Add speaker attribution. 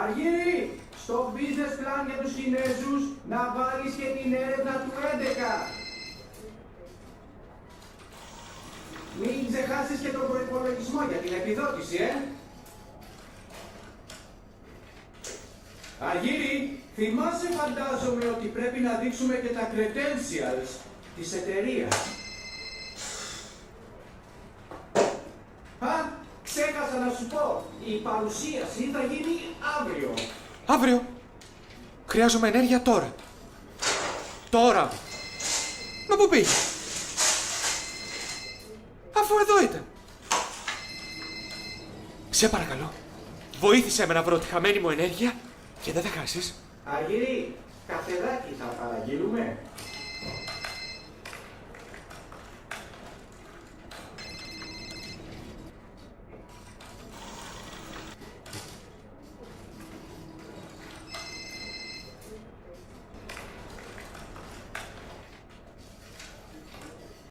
Speaker 1: Αργύρι, στο business plan για τους Κινέζους να βάλεις και την έρευνα του 11. Μην ξεχάσεις και τον προϋπολογισμό για την επιδότηση, Αργύρι, θυμάσαι φαντάζομαι ότι πρέπει να δείξουμε και τα credentials της εταιρείας. Α, ξέχασα να σου πω, η παρουσίαση θα γίνει αύριο.
Speaker 2: Αύριο. Χρειάζομαι ενέργεια τώρα. Τώρα. Μα πού πήγε? Αφού εδώ ήταν. Σε παρακαλώ, βοήθησέ με να βρω τη χαμένη μου ενέργεια και δεν θα χάσεις.
Speaker 1: Αργύρι, καφεδάκι θα παραγγείλουμε.